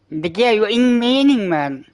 Det ger ju ingen mening, man.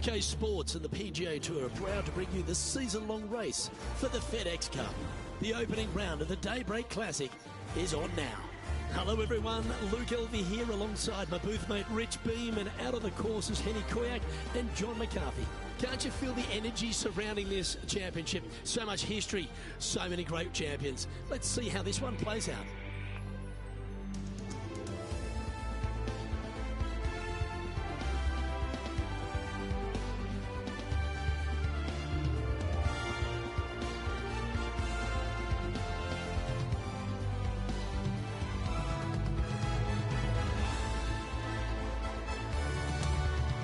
UK Sports and the PGA Tour are proud to bring you the season-long race for the FedEx Cup. The opening round of the Daybreak Classic is on now. Hello everyone, Luke Elvey here alongside my booth mate Rich Beam, and out on the course is Henny Koyak and John McCarthy. Can't you feel the energy surrounding this championship? So much history, so many great champions. Let's see how this one plays out.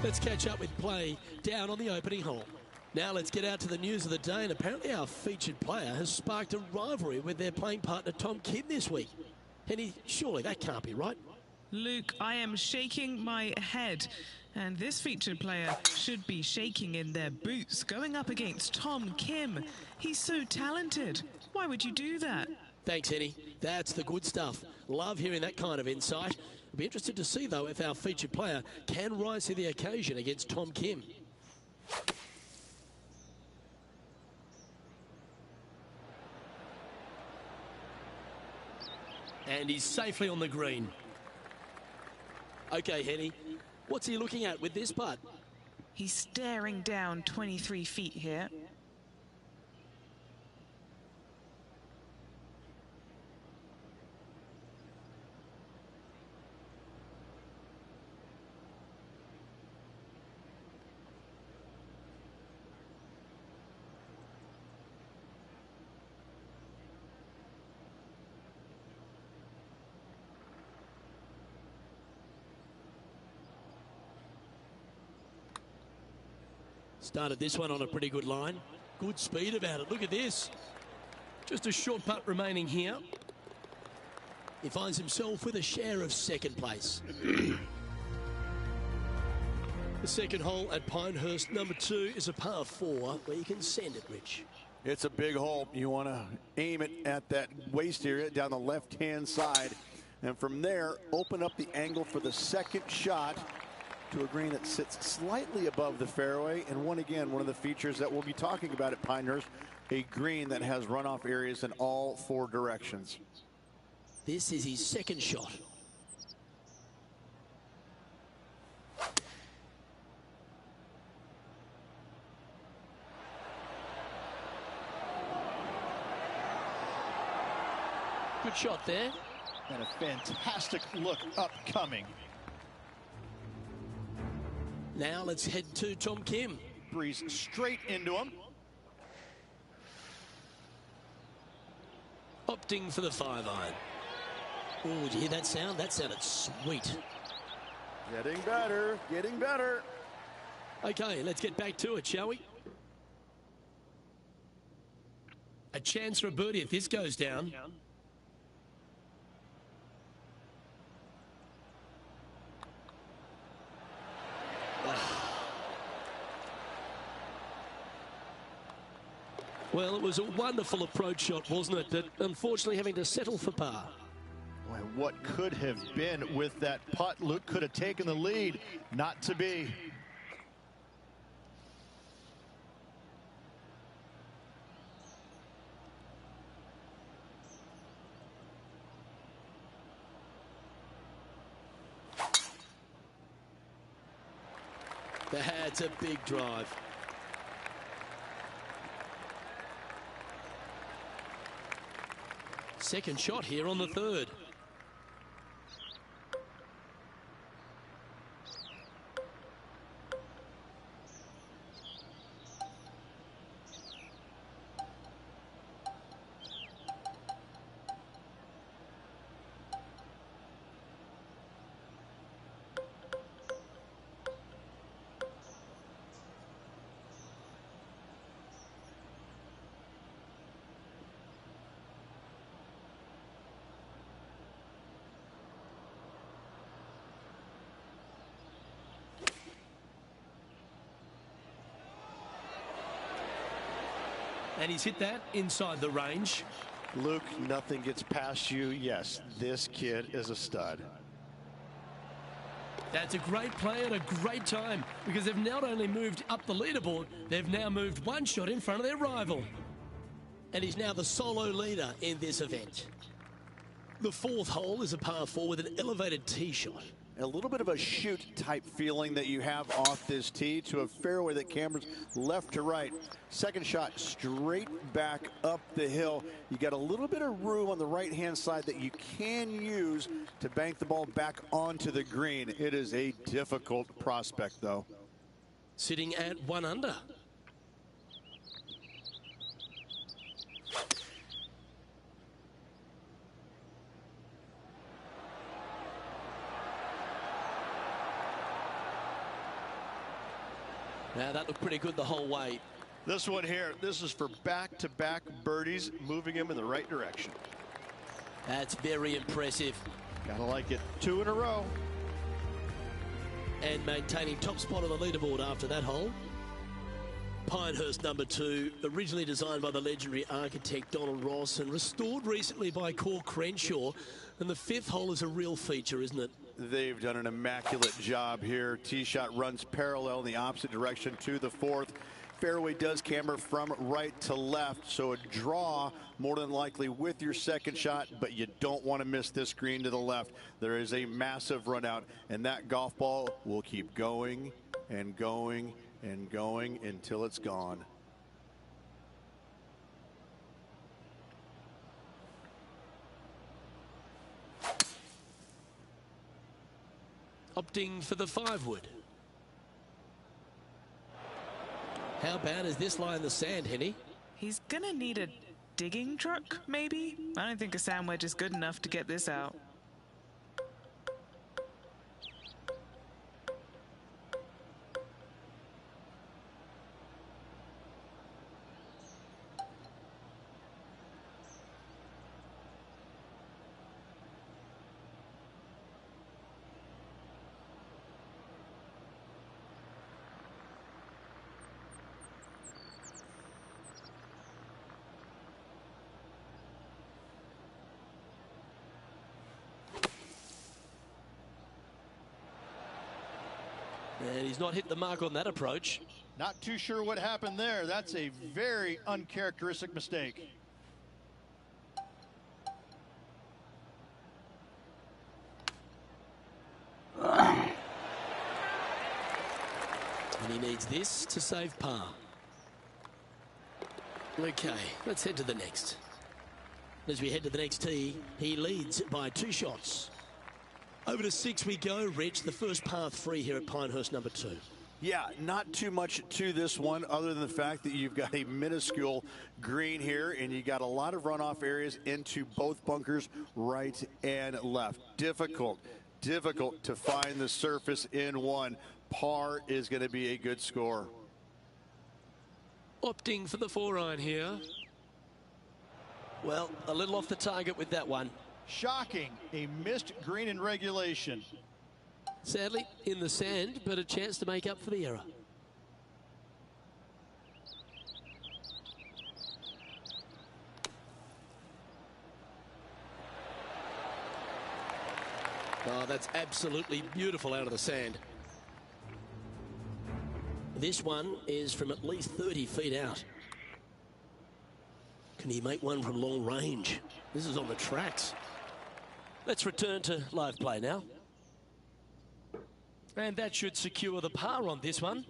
Let's catch up with play down on the opening hole. Now let's get out to the news of the day, and apparently our featured player has sparked a rivalry with their playing partner Tom Kim this week. Henny, surely that can't be right. Luke, I am shaking my head, and this featured player should be shaking in their boots going up against Tom Kim. He's so talented. Why would you do that? Thanks, Henny. That's the good stuff. Love hearing that kind of insight. I'll be interested to see, though, if our featured player can rise to the occasion against Tom Kim. And he's safely on the green. Okay, Henny, what's he looking at with this putt? He's staring down 23 feet here. Started this one on a pretty good line. Good speed about it. Look at this. Just a short putt remaining here. He finds himself with a share of second place. The second hole at Pinehurst, number 2, is a par 4 where you can send it, Rich. It's a big hole. You want to aim it at that waist area down the left-hand side. And from there, open up the angle for the second shot to a green that sits slightly above the fairway. And one of the features that we'll be talking about at Pinehurst, a green that has runoff areas in all 4 directions. This is his second shot. Good shot there. And a fantastic look upcoming. Now let's head to Tom Kim. Breeze straight into him. Opting for the 5-iron. Oh, did you hear that sound? That sounded sweet. Getting better, getting better. Okay, let's get back to it, shall we? A chance for a birdie if this goes down. Well, it was a wonderful approach shot, wasn't it? But unfortunately having to settle for par. Boy, what could have been with that putt? Luke could have taken the lead. Not to be. That's a big drive. Second shot here on the 3rd. And he's hit that inside the range. Luke, nothing gets past you. Yes, this kid is a stud. That's a great play at a great time, because they've not only moved up the leaderboard, they've now moved 1 shot in front of their rival. And he's now the solo leader in this event. The fourth hole is a par 4 with an elevated tee shot. A little bit of a shoot type feeling that you have off this tee to a fairway that cameras left to right. Second shot straight back up the hill. You got a little bit of room on the right hand side that you can use to bank the ball back onto the green. It is a difficult prospect though. Sitting at 1 under. Now that looked pretty good the whole way. This one here, this is for back-to-back birdies, moving him in the right direction. That's very impressive. Gotta like it. 2 in a row. And maintaining top spot on the leaderboard after that hole. Pinehurst number 2, originally designed by the legendary architect Donald Ross and restored recently by Core Crenshaw. And the 5th hole is a real feature, isn't it? They've done an immaculate job here. Tee shot runs parallel in the opposite direction to the 4th. Fairway does camber from right to left, so a draw more than likely with your second shot, but you don't want to miss this green to the left. There is a massive run out, and that golf ball will keep going and going and going until it's gone. Opting for the 5-wood. How bad is this lie in the sand, Henny? He's gonna need a digging truck, maybe? I don't think a sand wedge is good enough to get this out. And he's not hit the mark on that approach. Not too sure what happened there. That's a very uncharacteristic mistake. And he needs this to save par. Okay, let's head to the next. As we head to the next tee, he leads by 2 shots. Over to 6 we go, Rich, the first par 3 here at Pinehurst number 2. Yeah, not too much to this one other than the fact that you've got a minuscule green here and you got a lot of runoff areas into both bunkers, right and left. Difficult to find the surface in one. Par is going to be a good score. Opting for the 4-iron here. Well, a little off the target with that one. Shocking, a missed green in regulation. Sadly, in the sand, but a chance to make up for the error. Oh, that's absolutely beautiful out of the sand. This one is from at least 30 feet out. Can he make one from long range? This is on the tracks. Let's return to live play now. And that should secure the par on this one.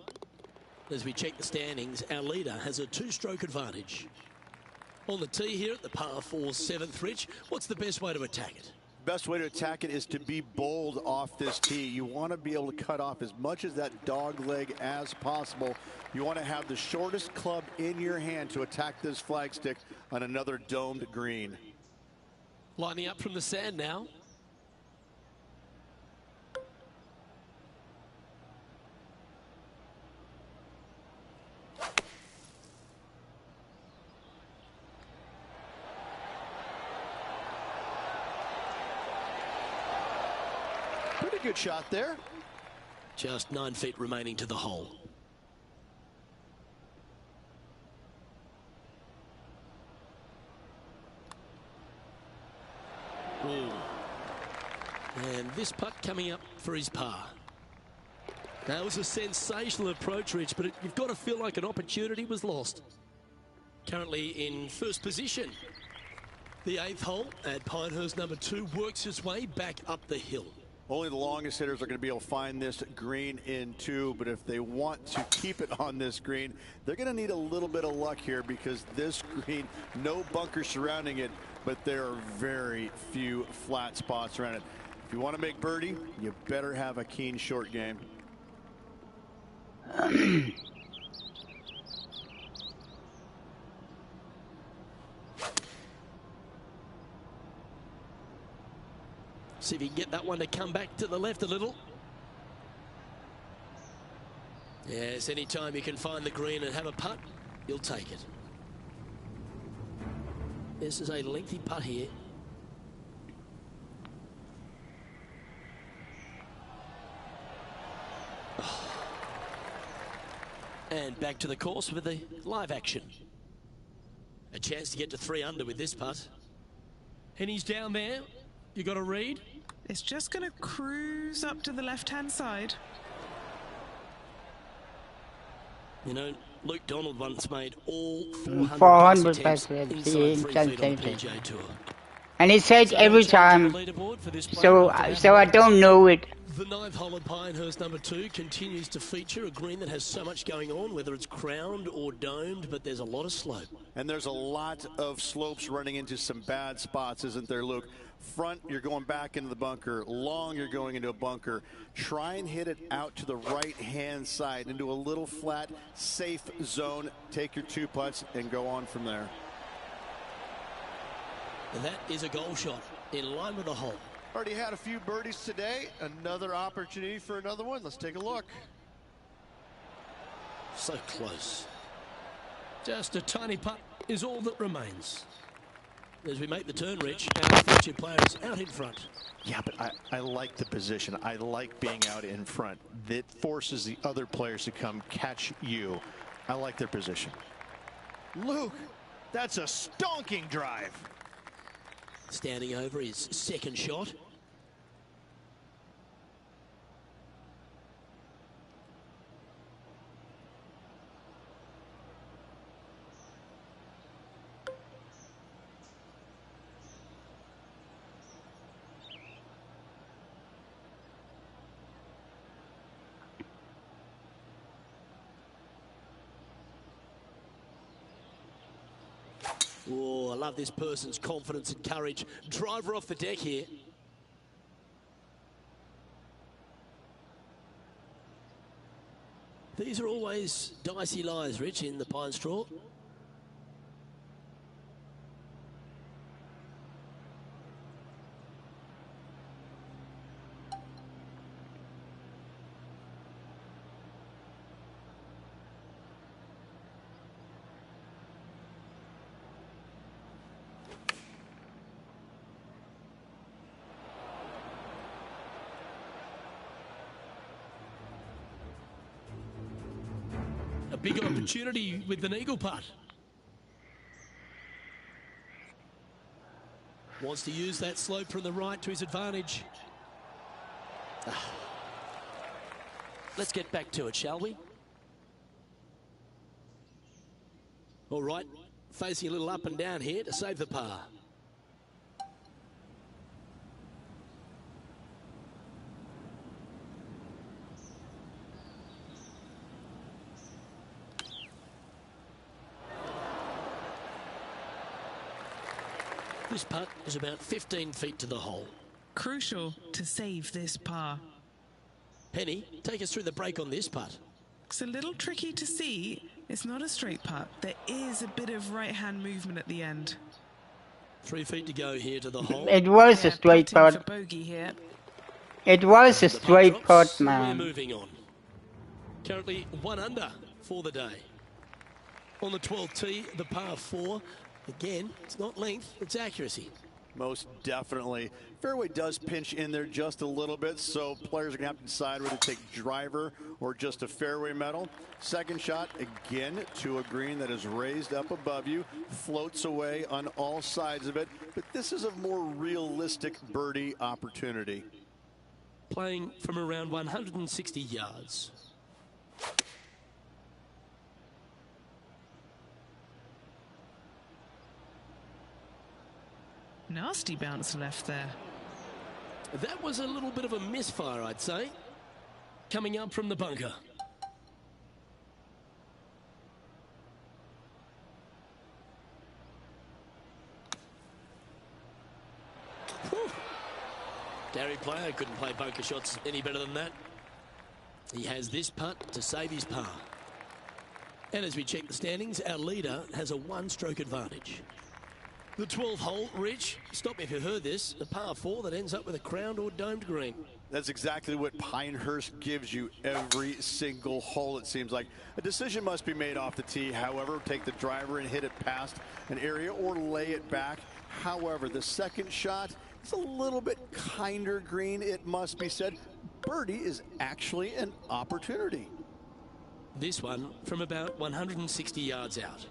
As we check the standings, our leader has a 2-stroke advantage. On the tee here at the par 4 7th, Rich, what's the best way to attack it? Best way to attack it is to be bold off this tee. You want to be able to cut off as much of that dog leg as possible. You want to have the shortest club in your hand to attack this flagstick on another domed green. Lining up from the sand now. Pretty good shot there. Just 9 feet remaining to the hole. Ooh. And this putt coming up for his par. That was a sensational approach, Rich, but you've got to feel like an opportunity was lost. Currently in first position. The 8th hole at Pinehurst number 2 works its way back up the hill. Only the longest hitters are going to be able to find this green in 2, but if they want to keep it on this green, they're going to need a little bit of luck here, because this green, no bunker surrounding it, but there are very few flat spots around it. If you want to make birdie, you better have a keen short game. See if he can get that one to come back to the left a little. Yes, anytime you can find the green and have a putt, you'll take it. This is a lengthy putt here. Oh. And back to the course with the live action. A chance to get to 3 under with this putt. And he's down there. You got a read? It's just going to cruise up to the left-hand side. You know, Luke Donald once made all 400 400 attempts passes inside 3 feet on the PGA Tour. And he said every time, so I don't know it. The 9th hole at Pinehurst number 2 continues to feature a green that has so much going on, whether it's crowned or domed, but there's a lot of slope. And there's a lot of slopes running into some bad spots, isn't there, Luke? Front, you're going back into the bunker. Long, you're going into a bunker. Try and hit it out to the right-hand side into a little flat, safe zone. Take your 2 putts and go on from there. And that is a goal shot in line with the hole. Already had a few birdies today. Another opportunity for another one. Let's take a look. So close. Just a tiny putt is all that remains. As we make the turn, Rich, our featured player is out in front. Yeah, but I like the position. I like being out in front. That forces the other players to come catch you. I like their position. Luke, that's a stonking drive. Standing over his second shot. Oh, I love this person's confidence and courage. Driver off the deck here. These are always dicey lies, Rich, in the pine straw. A big opportunity with an eagle putt. Wants to use that slope from the right to his advantage. Let's get back to it, shall we? All right, facing a little up and down here to save the par. This putt is about 15 feet to the hole. Crucial to save this par. Penny, take us through the break on this putt. It's a little tricky to see. It's not a straight putt. There is a bit of right-hand movement at the end. 3 feet to go here to the hole. It was a straight putting for putt. bogey here. It was a The putt straight drops, putt, and man. We're moving on. Currently 1 under for the day. On the 12th tee, the par 4. Again, it's not length, it's accuracy. Most definitely. Fairway does pinch in there just a little bit, so players are going to have to decide whether to take driver or just a fairway metal. Second shot, again, to a green that is raised up above you, floats away on all sides of it, but this is a more realistic birdie opportunity. Playing from around 160 yards. Nasty bounce left there. That was a little bit of a misfire, I'd say. Coming up from the bunker. Whew. Gary Player couldn't play bunker shots any better than that. He has this putt to save his par. And as we check the standings, our leader has a one-stroke advantage. The 12th hole, Rich, stop me if you heard this, a par 4 that ends up with a crowned or domed green. That's exactly what Pinehurst gives you every single hole, it seems like. A decision must be made off the tee. However, take the driver and hit it past an area or lay it back. However, the second shot is a little bit kinder green, it must be said. Birdie is actually an opportunity. This one from about 160 yards out.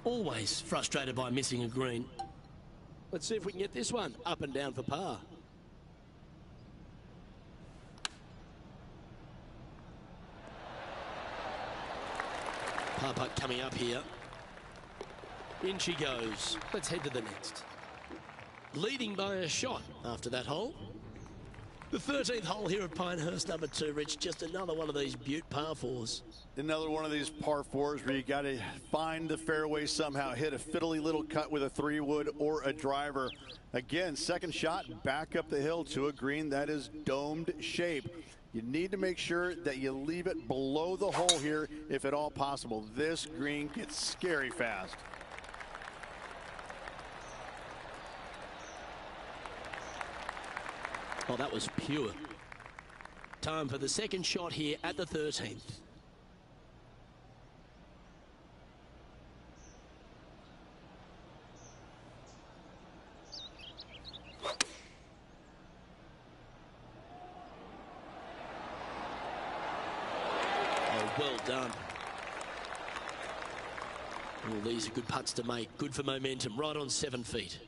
Always frustrated by missing a green. Let's see if we can get this one up and down for par. Par putt coming up here. In she goes. Let's head to the next. Leading by a shot after that hole. The 13th hole here at Pinehurst, number 2, Rich. Just another one of these beaut par 4s. Another one of these par 4s where you got to find the fairway somehow, hit a fiddly little cut with a 3-wood or a driver. Again, second shot back up the hill to a green that is domed shape. You need to make sure that you leave it below the hole here if at all possible. This green gets scary fast. Oh, that was pure. Time for the second shot here at the 13th. Oh, well done. All these are good putts to make. Good for momentum. Right on 7 feet.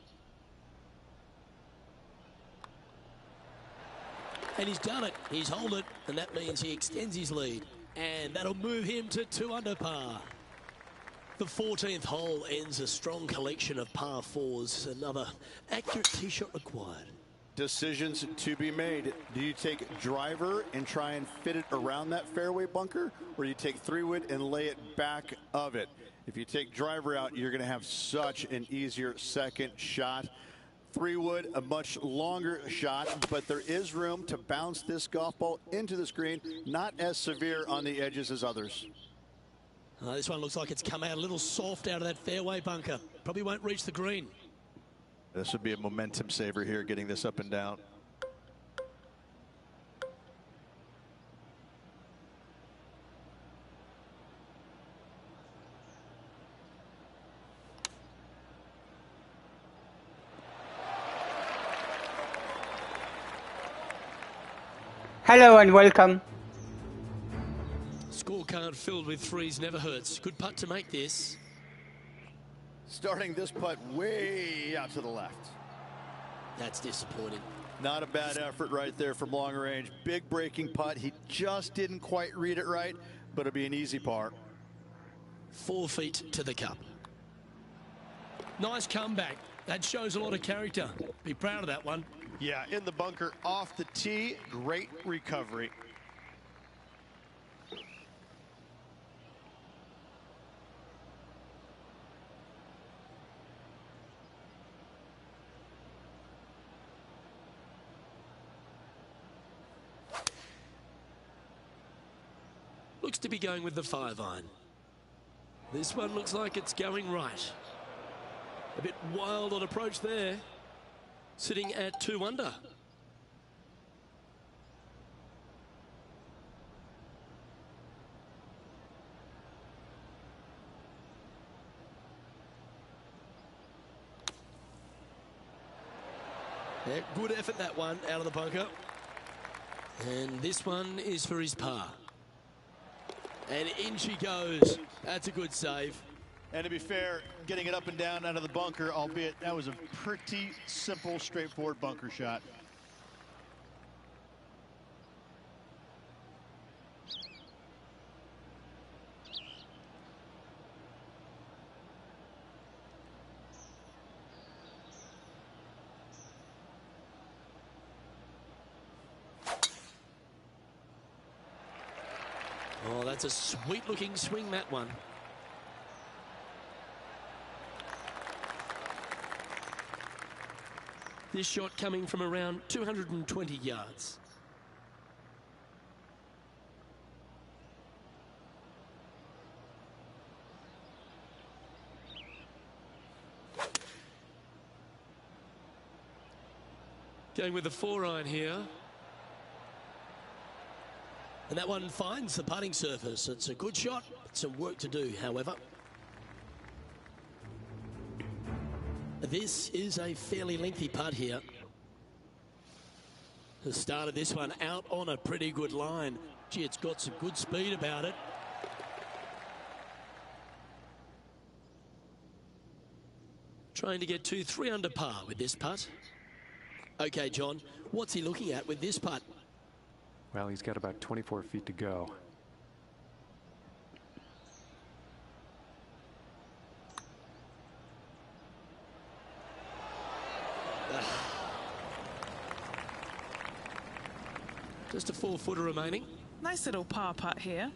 And he's done it. He's holed it, and that means he extends his lead. And that'll move him to 2 under par. The 14th hole ends a strong collection of par 4s. Another accurate tee shot required. Decisions to be made. Do you take driver and try and fit it around that fairway bunker, or you take 3-wood and lay it back of it? If you take driver out, you're going to have such an easier second shot. 3-wood, a much longer shot, but there is room to bounce this golf ball into the screen. Not as severe on the edges as others. This one looks like it's come out a little soft out of that fairway bunker. Probably won't reach the green. This would be a momentum saver here, getting this up and down. Hello and welcome. Scorecard filled with 3s never hurts. Good putt to make this. Starting this putt way out to the left. That's disappointing. Not a bad effort right there from long range. Big breaking putt. He just didn't quite read it right, but it'll be an easy par. 4 feet to the cup. Nice comeback. That shows a lot of character. Be proud of that one. Yeah, in the bunker, off the tee, great recovery. Looks to be going with the 5-iron. This one looks like it's going right. A bit wild on approach there. Sitting at 2 under. Yeah, good effort that one out of the bunker. And this one is for his par. And in she goes. That's a good save. And to be fair, getting it up and down out of the bunker, albeit that was a pretty simple, straightforward bunker shot. Oh, that's a sweet-looking swing, that one. This shot coming from around 220 yards. Going with the 4-iron here. And that one finds the putting surface. It's a good shot. Some work to do, however. This is a fairly lengthy putt here. The start of this one out on a pretty good line. Gee, it's got some good speed about it. Trying to get 2-3 under par with this putt. Okay, John, what's he looking at with this putt? Well, he's got about 24 feet to go. Just a 4-footer remaining. Nice little par putt here.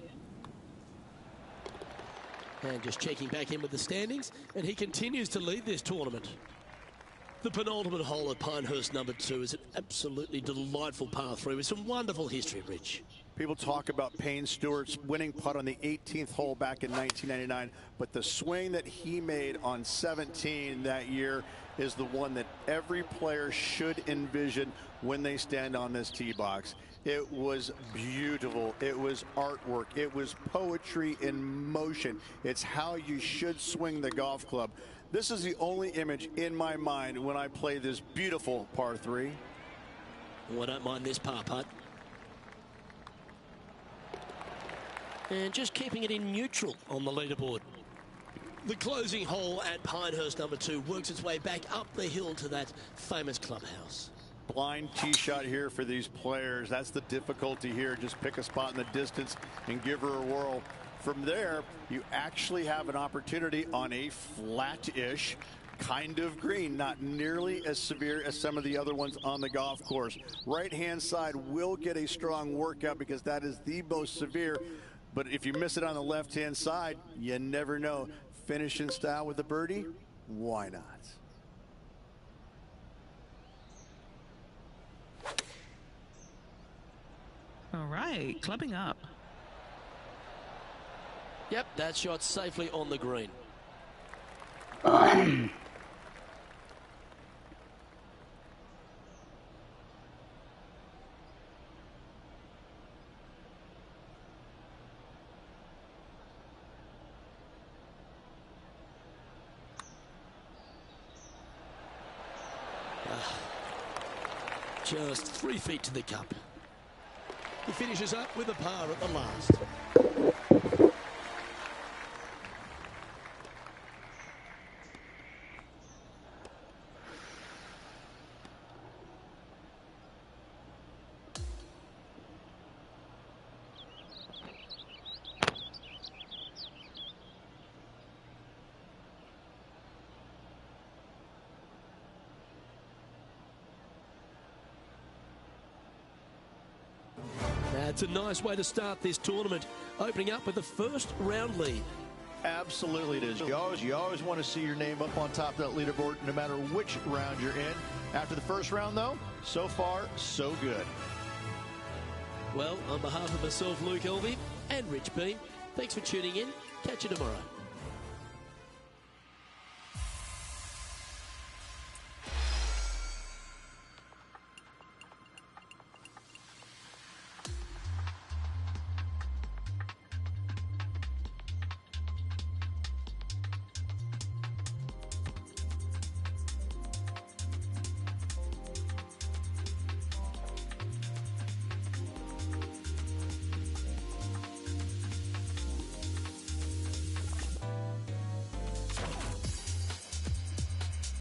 And just checking back in with the standings, and he continues to lead this tournament. The penultimate hole at Pinehurst number 2 is an absolutely delightful par 3 with some wonderful history, Rich. People talk about Payne Stewart's winning putt on the 18th hole back in 1999, but the swing that he made on 17 that year is the one that every player should envision when they stand on this tee box. It was beautiful. It was artwork. It was poetry in motion. It's how you should swing the golf club. This is the only image in my mind when I play this beautiful par 3. Oh, I don't mind this par putt. And just keeping it in neutral on the leaderboard. The closing hole at Pinehurst number 2 works its way back up the hill to that famous clubhouse. Blind tee shot here for these players. That's the difficulty here. Just pick a spot in the distance and give her a whirl. From there, you actually have an opportunity on a flat-ish kind of green, not nearly as severe as some of the other ones on the golf course. Right-hand side will get a strong workout because that is the most severe. But if you miss it on the left-hand side, you never know. Finish in style with a birdie? Why not? All right, clubbing up. Yep, that shot safely on the green. Just 3 feet to the cup. He finishes up with a par at the last. That's a nice way to start this tournament, opening up with the first round lead. Absolutely it is. You always want to see your name up on top of that leaderboard, no matter which round you're in. After the first round, though, so far, so good. Well, on behalf of myself, Luke Elvey, and Rich Beam, thanks for tuning in. Catch you tomorrow.